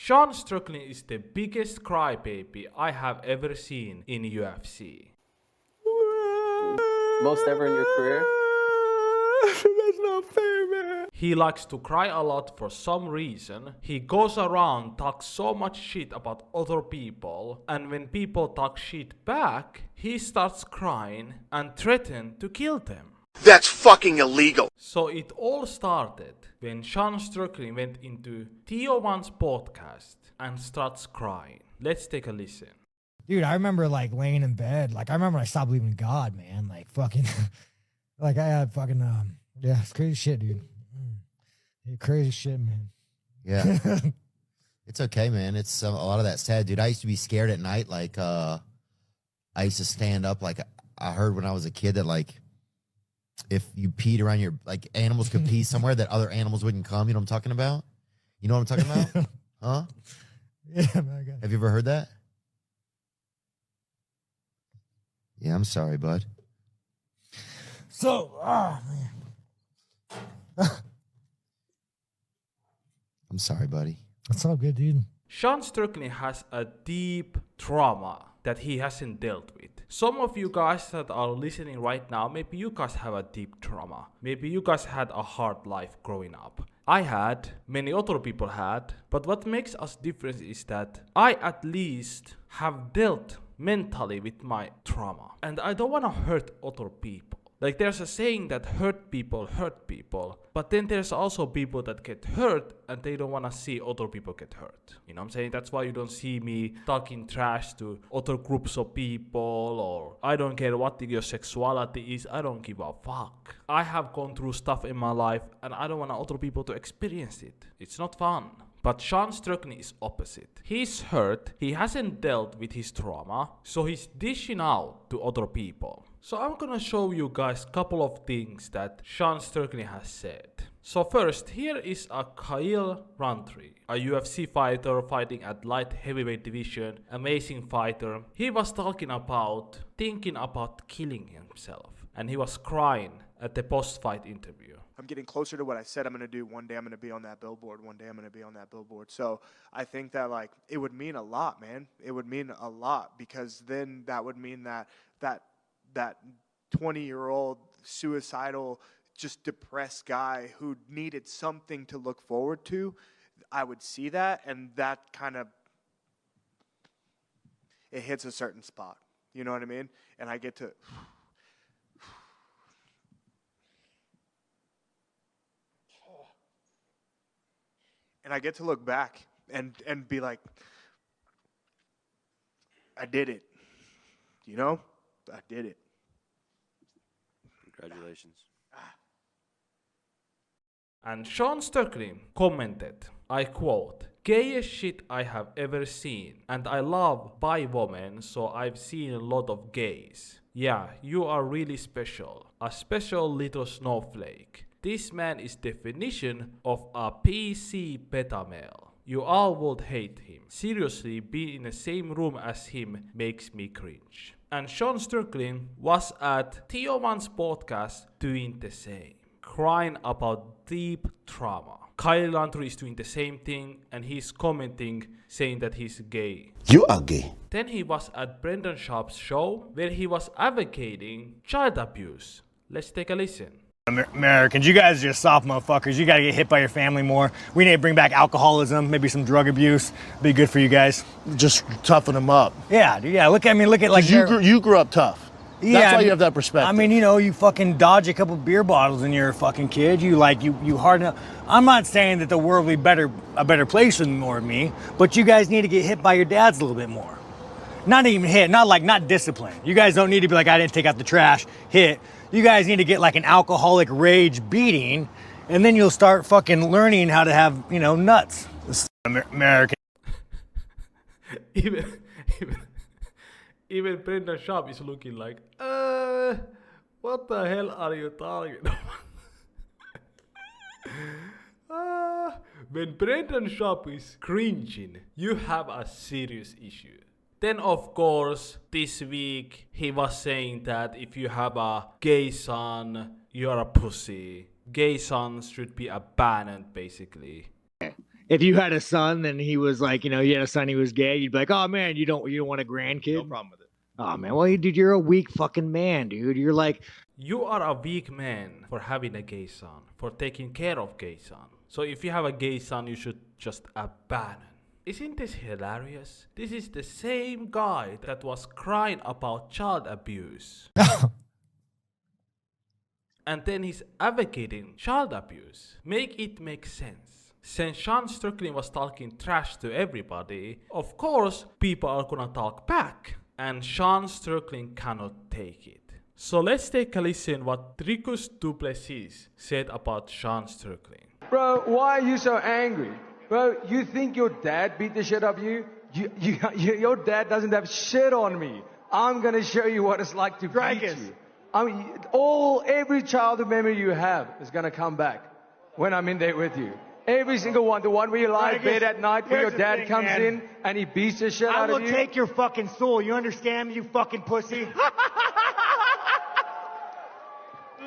Sean Strickland is the biggest crybaby I have ever seen in UFC. Most ever in your career? That's not fair, man. He likes to cry a lot for some reason. He goes around, talks so much shit about other people, and when people talk shit back, he starts crying and threatens to kill them. That's fucking illegal. So it all started when Sean Strickland went into Theo1's podcast and starts crying. Let's take a listen. Dude, I remember like laying in bed. Like I remember I stopped believing in God, man. Like fucking, like I had fucking, yeah, it's crazy shit, dude. Yeah, crazy shit, man. Yeah. It's okay, man. It's a lot of that's sad, dude. I used to be scared at night. Like, I used to stand up. Like I heard when I was a kid that like, if you peed around your, like animals could pee somewhere that other animals wouldn't come. You know what I'm talking about? You know what I'm talking about? Huh? Yeah, man, I got it. Have you ever heard that? Yeah, I'm sorry, bud. So, man. I'm sorry, buddy. That's all good, dude. Sean Strickland has a deep trauma that he hasn't dealt with. Some of you guys that are listening right now, maybe you guys have a deep trauma. Maybe you guys had a hard life growing up. I had, many other people had, but what makes us different is that I at least have dealt mentally with my trauma. And I don't want to hurt other people. Like there's a saying that hurt people, but then there's also people that get hurt and they don't want to see other people get hurt. You know what I'm saying? That's why you don't see me talking trash to other groups of people, or I don't care what your sexuality is, I don't give a fuck. I have gone through stuff in my life and I don't want other people to experience it. It's not fun. But Sean Strickland is opposite. He's hurt, he hasn't dealt with his trauma, so he's dishing out to other people. So I'm gonna show you guys a couple of things that Sean Strickland has said. So first, here is a Kyle Rountree, a UFC fighter fighting at light heavyweight division, amazing fighter. He was talking about thinking about killing himself, and he was crying at the post-fight interview. I'm getting closer to what I said I'm going to do. One day I'm going to be on that billboard. One day I'm going to be on that billboard. So I think that, like, it would mean a lot, man. It would mean a lot, because then that would mean that 20-year-old suicidal, just depressed guy who needed something to look forward to, I would see that, and that kind of, it hits a certain spot. You know what I mean? And I get to... And I get to look back and be like, I did it. You know? I did it. Congratulations. And Sean Strickland commented, I quote, "Gayest shit I have ever seen, and I love bi women, so I've seen a lot of gays. Yeah, you are really special. A special little snowflake. This man is definition of a PC beta male. You all would hate him. Seriously, being in the same room as him makes me cringe." And Sean Strickland was at Theo1's podcast doing the same, crying about deep trauma. Kyle Rountree is doing the same thing, and he's commenting saying that he's gay. You are gay. Then he was at Brendan Sharp's show where he was advocating child abuse. Let's take a listen. Americans, you guys are just soft motherfuckers. You gotta get hit by your family more. We need to bring back alcoholism, maybe some drug abuse. Be good for you guys. Just toughen them up. Yeah, dude, yeah. Look at like you grew up tough. Yeah, That's why you have that perspective. I mean, you know, you fucking dodge a couple beer bottles and you're a fucking kid. You harden up. I'm not saying that the world will be a better place with more of me, but you guys need to get hit by your dads a little bit more. Not even hit, not discipline. You guys don't need to be like, I didn't take out the trash, hit. You guys need to get like an alcoholic rage beating, and then you'll start fucking learning how to have, you know, nuts. American. Even Brendan Sharp is looking like, what the hell are you talking about? When Brendan Sharp is cringing, you have a serious issue. Then, of course, this week he was saying that if you have a gay son, you're a pussy. Gay sons should be abandoned, basically. if you had a son and he was like, you had a son, he was gay, you'd be like, oh man, you don't want a grandkid? No problem with it. Oh man, well, dude, you're a weak fucking man, dude. You're like, You are a weak man for having a gay son, for taking care of gay son. So if you have a gay son, you should just abandon. Isn't this hilarious? This is the same guy that was crying about child abuse. And then he's advocating child abuse. Make it make sense. Since Sean Strickland was talking trash to everybody, of course people are gonna talk back. And Sean Strickland cannot take it. So let's take a listen what Dricus du Plessis said about Sean Strickland. Bro, why are you so angry? Bro, you think your dad beat the shit out of you? Your dad doesn't have shit on me. I'm gonna show you what it's like to beat you. Every childhood memory you have is gonna come back when I'm in there with you. Every single one. The one where you lie in bed at night where your dad comes in and he beats the shit out of you. I will take your fucking soul. You understand me, you fucking pussy?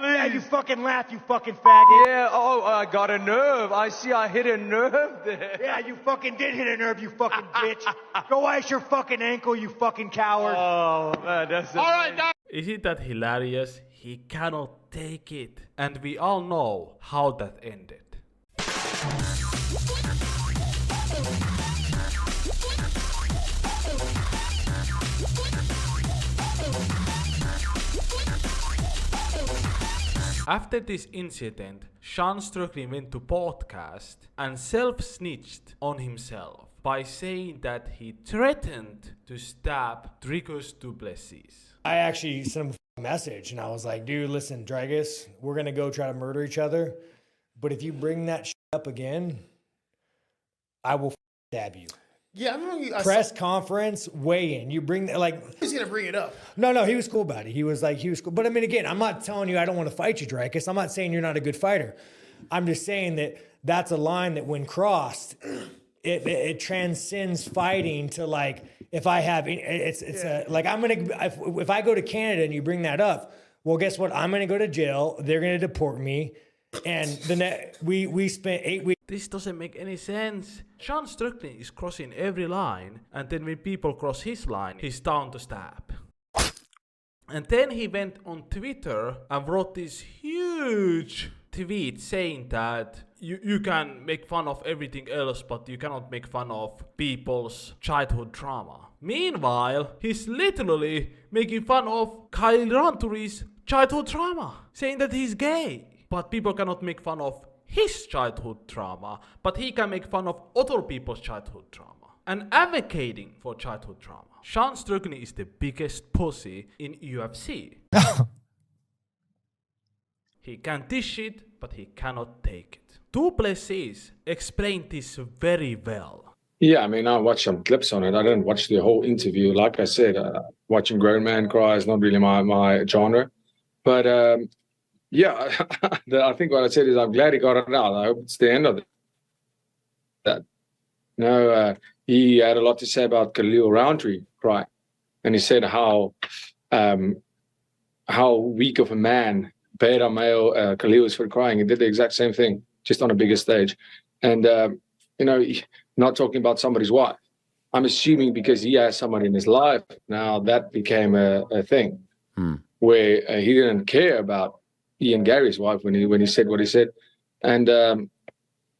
Yeah, you fucking laugh, you fucking faggot. Yeah, I got a nerve. I see I hit a nerve there. Yeah, you fucking did hit a nerve, you fucking bitch. Go ice your fucking ankle, you fucking coward. Oh, man, that's it. All right, now. Isn't that hilarious? He cannot take it. And we all know how that ended. After this incident, Sean Strickland went to podcast and self-snitched on himself by saying that he threatened to stab Dricus du Plessis. I actually sent him a message and I was like, dude, listen, Dragus, we're going to go try to murder each other. But if you bring that shit up again, I will stab you. Yeah, I remember Press conference, weigh in. You bring that, like, he's gonna bring it up. No, he was cool about it. He was cool. But I mean, again, I'm not telling you I don't want to fight you, Drakus. I'm not saying you're not a good fighter. I'm just saying that that's a line that when crossed, it transcends fighting to like, if I have, if I go to Canada and you bring that up, well, guess what? I'm going to go to jail. They're going to deport me. And we spent 8 weeks. This doesn't make any sense. Sean Strickland is crossing every line, and then when people cross his line, he's down to stab. And then he went on Twitter and wrote this huge tweet saying that you can make fun of everything else, but you cannot make fun of people's childhood trauma. Meanwhile, he's literally making fun of Kyle Ranturi's childhood trauma, saying that he's gay. But people cannot make fun of his childhood trauma, but he can make fun of other people's childhood trauma. And advocating for childhood trauma. Sean Strickland is the biggest pussy in UFC. He can dish it, but he cannot take it. Du Plessis explained this very well. Yeah, I mean, I watched some clips on it. I didn't watch the whole interview. Like I said, watching grown man cry is not really my genre. But yeah, I think what I said is I'm glad he got it out. I hope it's the end of that. He had a lot to say about Khalil Roundtree crying. And he said how weak of a man beta male Khalil is for crying. He did the exact same thing, just on a bigger stage. And, not talking about somebody's wife. I'm assuming because he has someone in his life, now that became a thing where he didn't care about Ian Gary's wife when he said what he said. And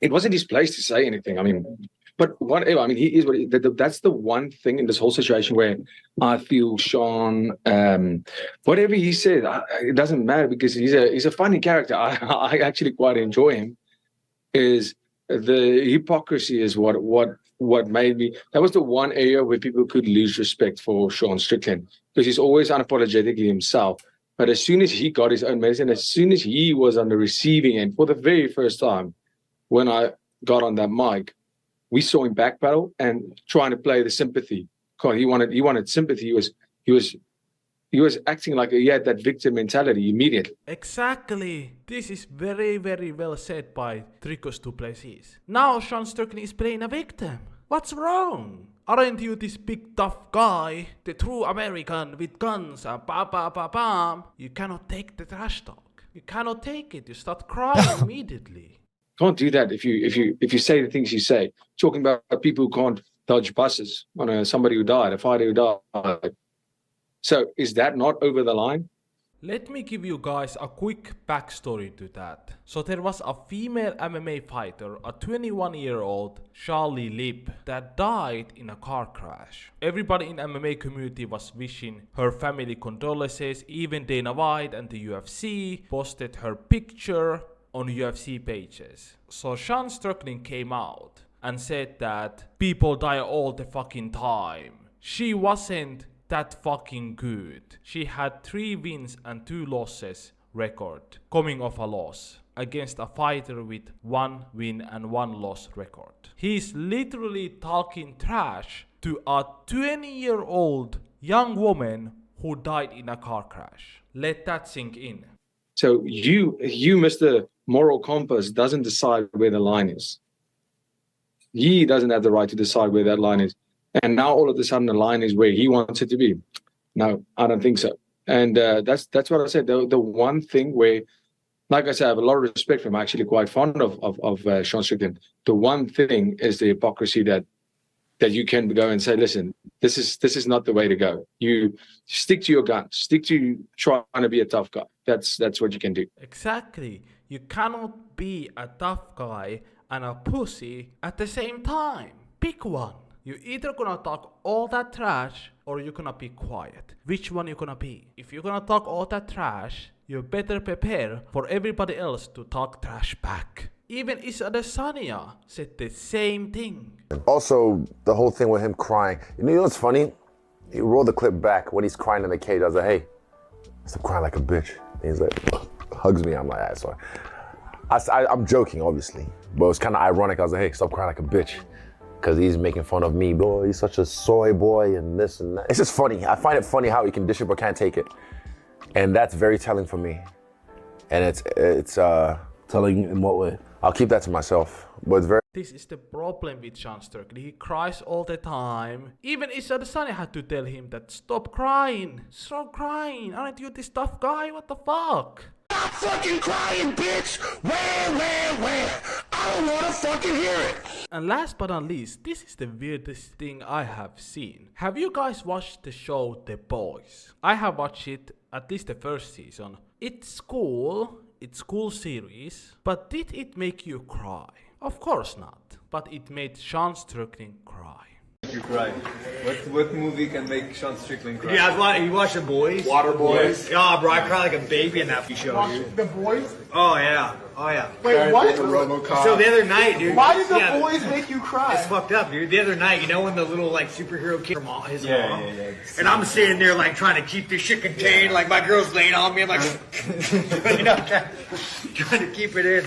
it wasn't his place to say anything. I mean, but whatever. I mean, he is what that's the one thing in this whole situation where I feel Sean, whatever he said, it doesn't matter because he's a funny character. I actually quite enjoy him. Is the hypocrisy is what made me. That was the one area where people could lose respect for Sean Strickland because he's always unapologetically himself. But as soon as he got his own medicine, as soon as he was on the receiving end for the very first time, when I got on that mic, we saw him backpedal and trying to play the sympathy. God, he wanted sympathy. He was acting like he had that victim mentality immediately. Exactly. This is very, very well said by Dricus du Plessis. Now Sean Strickland is playing a victim. What's wrong? Aren't you this big tough guy, the true American with guns and bam? You cannot take the trash talk. You cannot take it. You start crying immediately. can't do that if you say the things you say. Talking about people who can't dodge buses on somebody who died, a fighter who died. So is that not over the line? Let me give you guys a quick backstory to that. So there was a female MMA fighter, a 21-year-old Charlie Lip, that died in a car crash. Everybody in MMA community was wishing her family condolences. Even Dana White and the UFC posted her picture on UFC pages. So Sean Strickland came out and said that people die all the fucking time. She wasn't that fucking good. She had 3 wins and 2 losses record, coming off a loss against a fighter with 1 win and 1 loss record. He's literally talking trash to a 20-year-old young woman who died in a car crash. Let that sink in. So you, Mr. Moral Compass, doesn't decide where the line is. He doesn't have the right to decide where that line is. And now all of a sudden the line is where he wants it to be. No, I don't think so. And that's what I said. The one thing where, like I said, I have a lot of respect for him. I'm actually quite fond of Sean Strickland. The one thing is the hypocrisy that you can go and say, listen, this is not the way to go. You stick to your guns. Stick to trying to be a tough guy. That's what you can do. Exactly. You cannot be a tough guy and a pussy at the same time. Pick one. You're either gonna talk all that trash or you're gonna be quiet. Which one you gonna be? If you're gonna talk all that trash, you better prepare for everybody else to talk trash back. Even Isiah said the same thing. Also, the whole thing with him crying. You know what's funny? He rolled the clip back when he's crying in the cage. I was like, hey, stop crying like a bitch. And he's like, hugs me. I'm like, ah, sorry. I'm joking, obviously. But it was kind of ironic. I was like, hey, stop crying like a bitch. Because he's making fun of me, boy, he's such a soy boy and this and that. It's just funny. I find it funny how he can dish it but can't take it. And that's very telling for me. And it's Telling in what way? I'll keep that to myself. But it's very... This is the problem with Sean Strickland. He cries all the time. Even Isiah had to tell him that stop crying. Stop crying. Aren't you this tough guy? What the fuck? Stop fucking crying, bitch! Where? I don't wanna fucking hear it! And last but not least, this is the weirdest thing I have seen. Have you guys watched the show The Boys? I have watched it, at least the first season. It's cool series, but did it make you cry? Of course not, but it made Sean Strickland cry. You cry. What movie can make Sean Strickland cry? Yeah, you watch The Boys? Water Boys. Yeah, bro, I cry like a baby in that show, dude. The Boys? Oh, yeah. Wait, what? So the other night, dude. Why did The Boys make you cry? It's fucked up, dude. The other night, you know when the little like superhero kid, his mom? Yeah. And I'm sitting there like trying to keep this shit contained, like my girl's laying on me, I'm like, you know, trying to keep it in.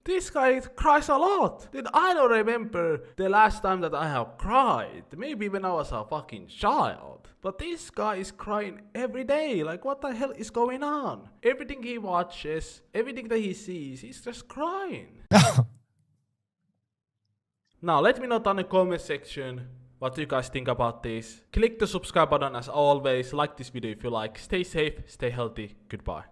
This guy cries a lot. Dude, I don't remember the last time that I have cried. Maybe when I was a fucking child. But this guy is crying every day. Like, what the hell is going on? Everything he watches, everything that he sees, he's just crying. Now, let me know down in the comment section what you guys think about this. Click the subscribe button as always. Like this video if you like. Stay safe, stay healthy. Goodbye.